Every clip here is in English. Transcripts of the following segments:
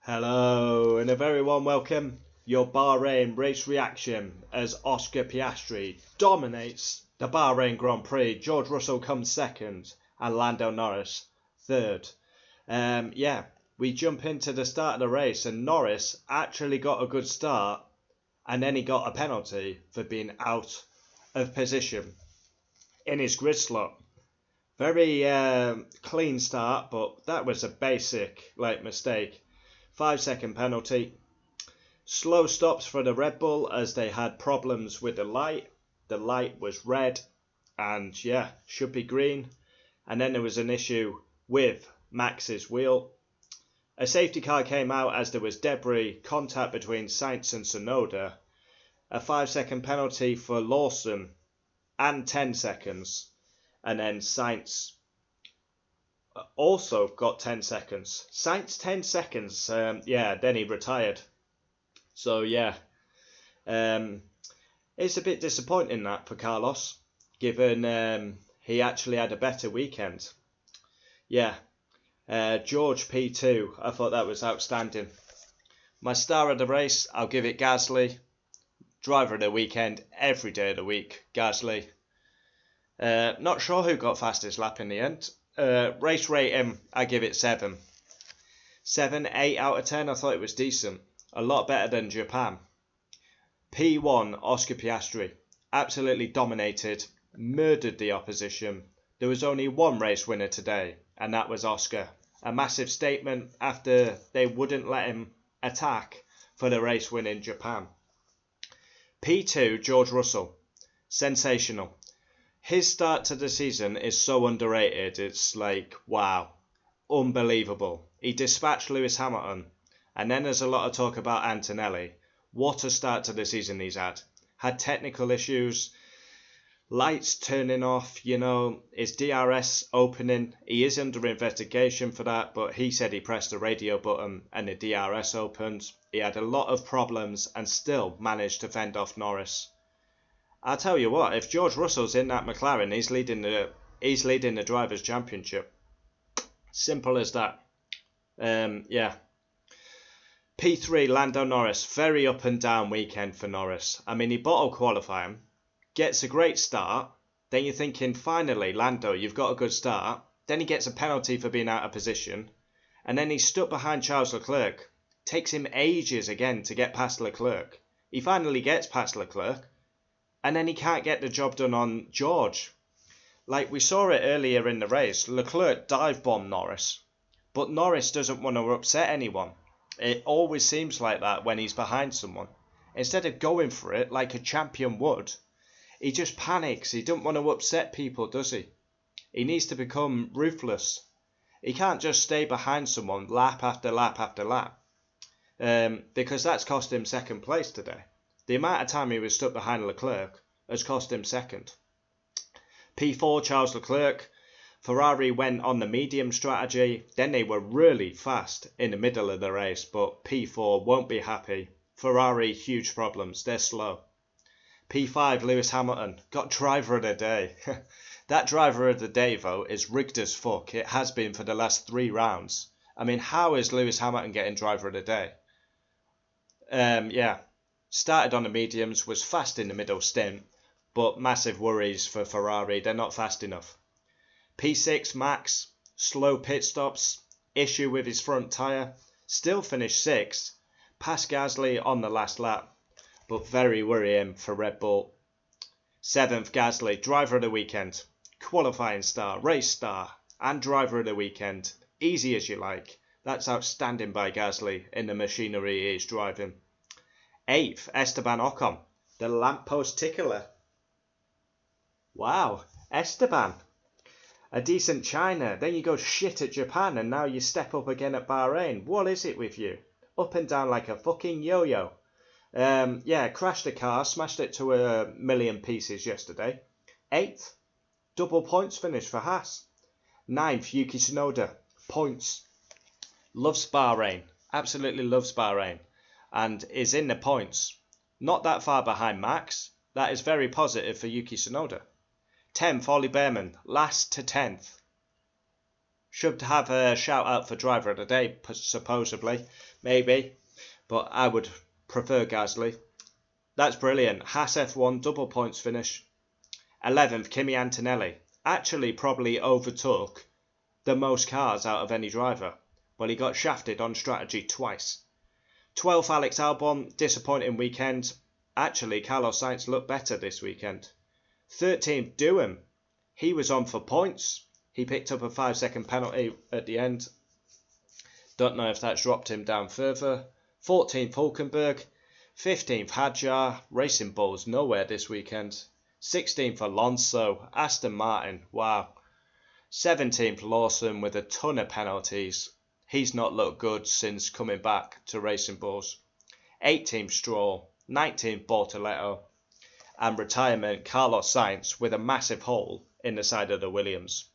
Hello and a very warm welcome. Your Bahrain race reaction as Oscar Piastri dominates the Bahrain Grand Prix. George Russell comes second and Lando Norris third. We jump into the start of the race and Norris actually got a good start and then he got a penalty for being out of position in his grid slot. Very clean start, but that was a basic mistake. 5-second penalty. Slow stops for the Red Bull as they had problems with the light. The light was red and should be green. And then there was an issue with Max's wheel. A safety car came out as there was debris contact between Sainz and Tsunoda. A 5-second penalty for Lawson and 10 seconds. And then Sainz also got 10 seconds. Sainz 10 seconds. Then he retired. So it's a bit disappointing that for Carlos, given he actually had a better weekend. George P2, I thought that was outstanding. My star of the race, I'll give it Gasly. Driver of the weekend, every day of the week, Gasly. Not sure who got fastest lap in the end. Race rating, I give it 7. 7, 8 out of 10, I thought it was decent. A lot better than Japan. P1, Oscar Piastri. Absolutely dominated, murdered the opposition. There was only one race winner today, and that was Oscar. A massive statement after they wouldn't let him attack for the race win in Japan. P2, George Russell. Sensational. His start to the season is so underrated. It's wow. Unbelievable. He dispatched Lewis Hamilton. And then there's a lot of talk about Antonelli. What a start to the season he's had. Had technical issues. Lights turning off, his DRS opening. He is under investigation for that, but he said he pressed the radio button and the DRS opened. He had a lot of problems and still managed to fend off Norris. I'll tell you what, if George Russell's in that McLaren, he's leading the Drivers' Championship. Simple as that. P3, Lando Norris. Very up and down weekend for Norris. I mean, he bottled qualifying, gets a great start. Then you're thinking, finally, Lando, you've got a good start. Then he gets a penalty for being out of position. And then he's stuck behind Charles Leclerc. Takes him ages again to get past Leclerc. He finally gets past Leclerc. And then he can't get the job done on George. We saw it earlier in the race. Leclerc dive-bombed Norris. But Norris doesn't want to upset anyone. It always seems like that when he's behind someone. Instead of going for it like a champion would, he just panics. He doesn't want to upset people, does he? He needs to become ruthless. He can't just stay behind someone lap after lap after lap. Because that's cost him second place today. The amount of time he was stuck behind Leclerc has cost him second. P4, Charles Leclerc. Ferrari went on the medium strategy. Then they were really fast in the middle of the race. But P4 won't be happy. Ferrari, huge problems. They're slow. P5, Lewis Hamilton. Got driver of the day. That driver of the day vote is rigged as fuck. It has been for the last 3 rounds. I mean, how is Lewis Hamilton getting driver of the day? Started on the mediums, was fast in the middle stint, but massive worries for Ferrari. They're not fast enough. P6, Max, slow pit stops, issue with his front tyre, still finished 6th, past Gasly on the last lap, but very worrying for Red Bull. 7th, Gasly, driver of the weekend, qualifying star, race star, and driver of the weekend. Easy as you like. That's outstanding by Gasly in the machinery he is driving. 8th, Esteban Ocon, the lamppost tickler. Wow, Esteban. A decent China, then you go shit at Japan and now you step up again at Bahrain. What is it with you? Up and down like a fucking yo-yo. Crashed a car, smashed it to a million pieces yesterday. 8th, double points finish for Haas. 9th, Yuki Tsunoda, points. Loves Bahrain, absolutely loves Bahrain. And is in the points. Not that far behind Max. That is very positive for Yuki Tsunoda. 10th, Ollie Behrman, last to 10th. Should have a shout out for driver of the day, supposedly, maybe, but I would prefer Gasly. That's brilliant. Haas F1 double points finish. 11th, Kimi Antonelli. Actually, probably overtook the most cars out of any driver, but he got shafted on strategy twice. 12th, Alex Albon. Disappointing weekend. Actually, Carlos Sainz looked better this weekend. 13th, Doohan. He was on for points. He picked up a 5-second penalty at the end. Don't know if that's dropped him down further. 14th, Hulkenberg. 15th, Hadjar. Racing Bulls nowhere this weekend. 16th, Alonso. Aston Martin. Wow. 17th, Lawson with a ton of penalties. He's not looked good since coming back to Racing Bulls. 18th, Stroll. 19th, Bortoletto. And retirement, Carlos Sainz with a massive hole in the side of the Williams.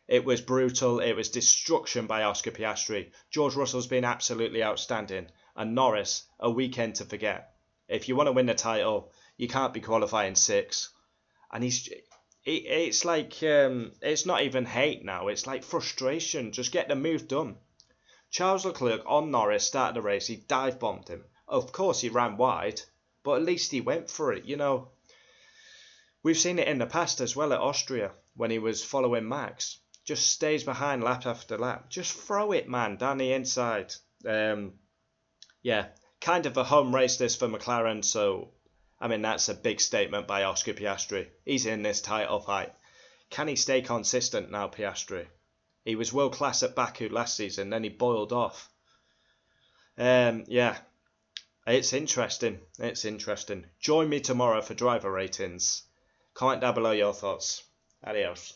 It was brutal. It was destruction by Oscar Piastri. George Russell's been absolutely outstanding. And Norris, a weekend to forget. If you want to win the title, you can't be qualifying 6th. And it's like, it's not even hate now. It's like frustration. Just get the move done. Charles Leclerc on Norris started the race. He dive bombed him. Of course, he ran wide, but at least he went for it. You know, we've seen it in the past as well at Austria when he was following Max. Just stays behind lap after lap. Just throw it, man, down the inside. Yeah, kind of a home race this for McLaren. So, I mean, that's a big statement by Oscar Piastri. He's in this title fight. Can he stay consistent now, Piastri? He was world class at Baku last season, then he boiled off. Yeah, it's interesting. It's interesting. Join me tomorrow for driver ratings. Comment down below your thoughts. Adios.